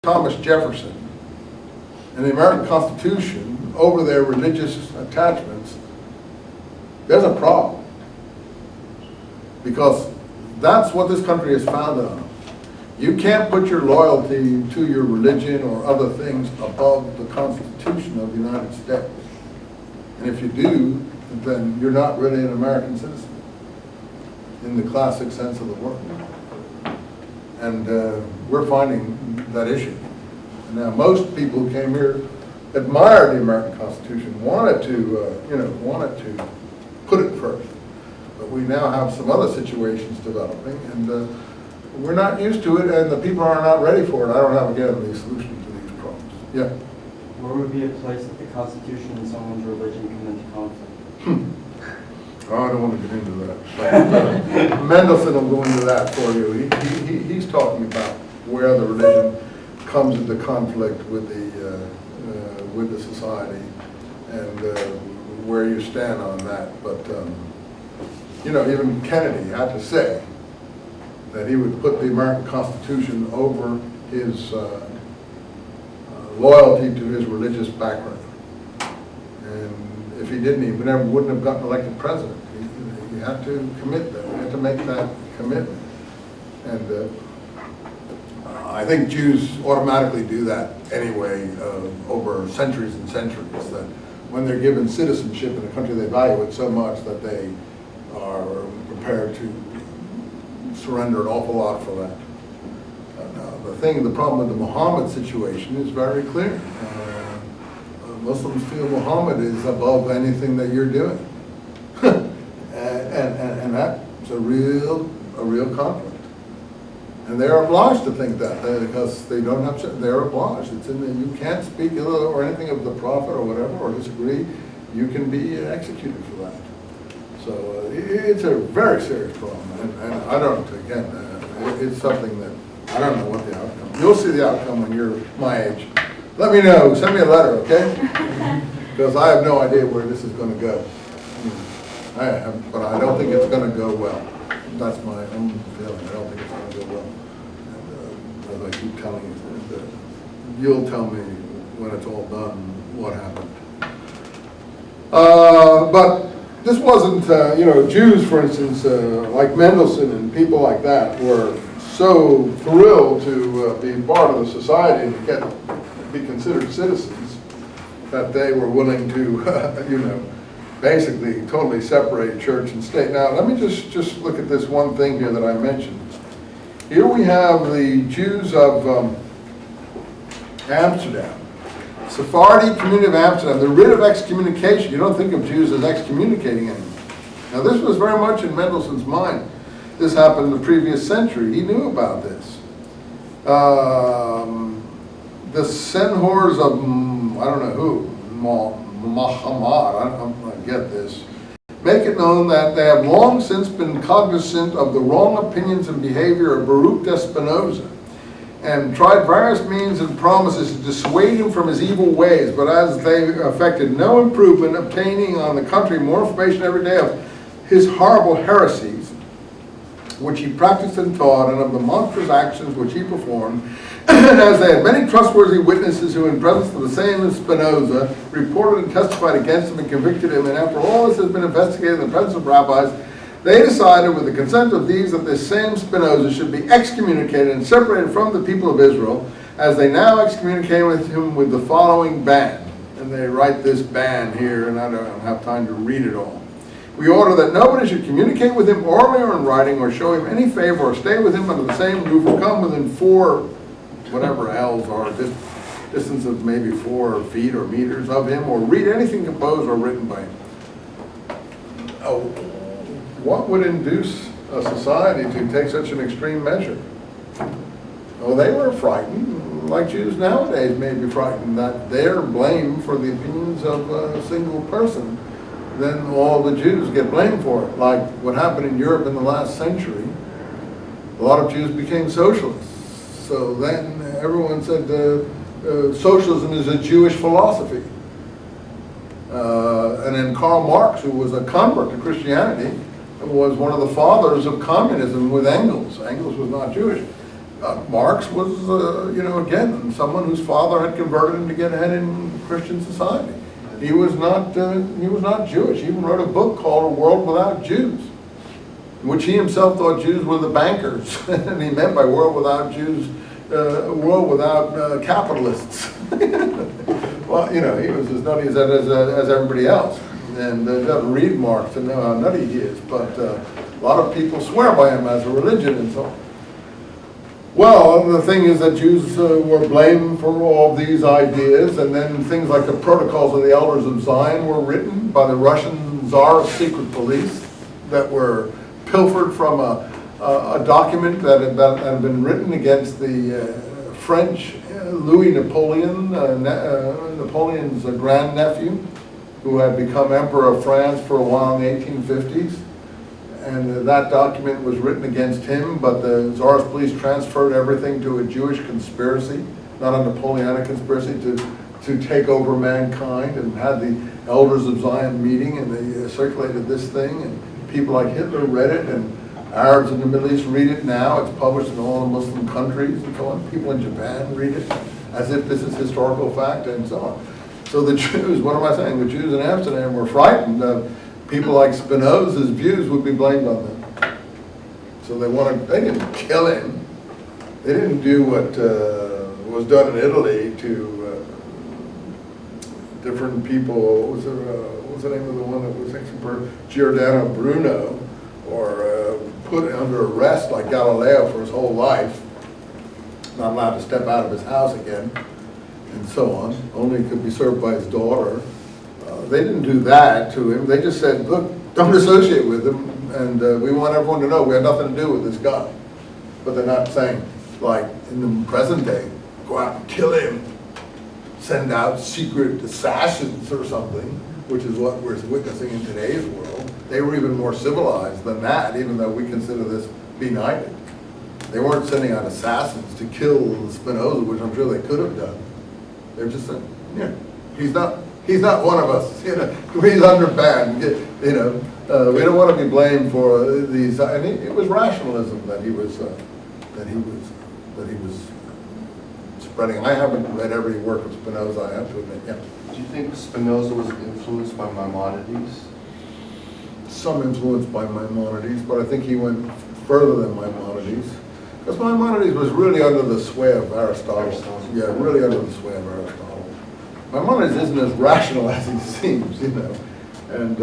Thomas Jefferson and the American Constitution over their religious attachments, there's a problem. Because that's what this country is founded on. You can't put your loyalty to your religion or other things above the Constitution of the United States. And if you do, then you're not really an American citizen in the classic sense of the word. And we're finding that issue. And now most people who came here admired the American Constitution, wanted to put it first. But we now have some other situations developing, and we're not used to it, and the people are not ready for it. I don't have, again, the solution to these problems. Yeah? Where would be a place that the Constitution and someone's religion come into conflict? Oh, I don't want to get into that. Mendelssohn will go into that for you. He's talking about where the religion comes into conflict with the society and where you stand on that. But you know, even Kennedy had to say that he would put the American Constitution over his loyalty to his religious background. And if he didn't, he wouldn't have gotten elected president. He had to commit that. He had to make that commitment. And I think Jews automatically do that anyway over centuries and centuries, that when they're given citizenship in a country, they value it so much that they are prepared to surrender an awful lot for that. The problem with the Muhammad situation is very clear. Muslims feel Muhammad is above anything that you're doing. and that's a real conflict. And they're obliged to think that because they don't have, they're obliged. It's in the, you can't speak ill or anything of the Prophet or whatever, or disagree. You can be executed for that. So it's a very serious problem. And I don't, again, it's something that, I don't know what the outcome. You'll see the outcome when you're my age. Let me know. Send me a letter, okay? Because I have no idea where this is going to go. But I don't think it's going to go well. That's my own feeling. I don't think it's going to go well. And, as I keep telling you, you'll tell me when it's all done what happened. But this wasn't, you know, Jews, for instance, like Mendelssohn and people like that were so thrilled to be part of the society and be considered citizens that they were willing to, you know, basically totally separate church and state. Now, let me just look at this one thing here that I mentioned. Here we have the Jews of Amsterdam. Sephardi community of Amsterdam, the writ of excommunication. You don't think of Jews as excommunicating anyone. Now, this was very much in Mendelssohn's mind. This happened in the previous century. He knew about this. The Senhors of, I don't know who, Muhammad, I don't get this, make it known that they have long since been cognizant of the wrong opinions and behavior of Baruch de Spinoza, and tried various means and promises to dissuade him from his evil ways, but as they effected no improvement, obtaining on the contrary more information every day of his horrible heresies, which he practiced and taught, and of the monstrous actions which he performed, and as they had many trustworthy witnesses who, in presence of the same as Spinoza, reported and testified against him and convicted him, and after all this has been investigated in the presence of rabbis, they decided with the consent of these that this same Spinoza should be excommunicated and separated from the people of Israel, as they now excommunicate with him with the following ban. And they write this ban here, and I don't have time to read it all. We order that nobody should communicate with him orally or in writing, or show him any favor, or stay with him under the same roof, or come within 4 whatever ells are, distance of maybe 4 feet or meters of him, or read anything composed or written by him. Oh, what would induce a society to take such an extreme measure? Oh, they were frightened, like Jews nowadays may be frightened, that they're blamed for the opinions of a single person. Then all the Jews get blamed for it. Like what happened in Europe in the last century, a lot of Jews became socialists. So then everyone said socialism is a Jewish philosophy. And then Karl Marx, who was a convert to Christianity, was one of the fathers of communism with Engels. Engels was not Jewish. Marx was, you know, again, someone whose father had converted him to get ahead in Christian society. He was not Jewish. He even wrote a book called A World Without Jews, in which he himself thought Jews were the bankers, and he meant by world without Jews, a world without capitalists. Well, you know, he was as nutty as everybody else, and doesn't read Marx to know how nutty he is. But a lot of people swear by him as a religion and so on. Well, the thing is that Jews were blamed for all of these ideas, and then things like the Protocols of the Elders of Zion were written by the Russian Tsar secret police that were pilfered from a document that had been written against the French Louis Napoleon, Napoleon's grandnephew, who had become Emperor of France for a while in the 1850s. And that document was written against him, but the Tsar's police transferred everything to a Jewish conspiracy, not a Napoleonic conspiracy, to take over mankind, and had the Elders of Zion meeting, and they circulated this thing, and people like Hitler read it, and Arabs in the Middle East read it now. It's published in all the Muslim countries and so on. People in Japan read it as if this is historical fact and so on. So the Jews, what am I saying? The Jews in Amsterdam were frightened of people like Spinoza's views would be blamed on them. So they didn't kill him. They didn't do what was done in Italy to different people. What was the name of the one that was for Giordano Bruno, or put under arrest like Galileo for his whole life, not allowed to step out of his house again, and so on. Only could be served by his daughter. They didn't do that to him. They just said, look, don't associate with him, and we want everyone to know we had nothing to do with this guy. But they're not saying, like in the present day, go out and kill him, send out secret assassins or something, which is what we're witnessing in today's world. They were even more civilized than that, even though we consider this benighted. They weren't sending out assassins to kill Spinoza, which I'm sure they could have done. They're just saying, yeah, he's not one of us. You know, he's under ban. You know, we don't want to be blamed for these. And it was rationalism that he was spreading. I haven't read every work of Spinoza, I have to admit. Yeah. Do you think Spinoza was influenced by Maimonides? Some influence by Maimonides, but I think he went further than Maimonides. Because Maimonides was really under the sway of Aristotle. Yeah, really under the sway of Aristotle. Maimonides isn't as rational as he seems, you know. And,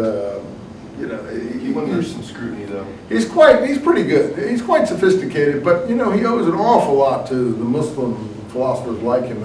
you know, He went under some scrutiny, though. he's pretty good. He's quite sophisticated, but, you know, he owes an awful lot to the Muslim philosophers like him.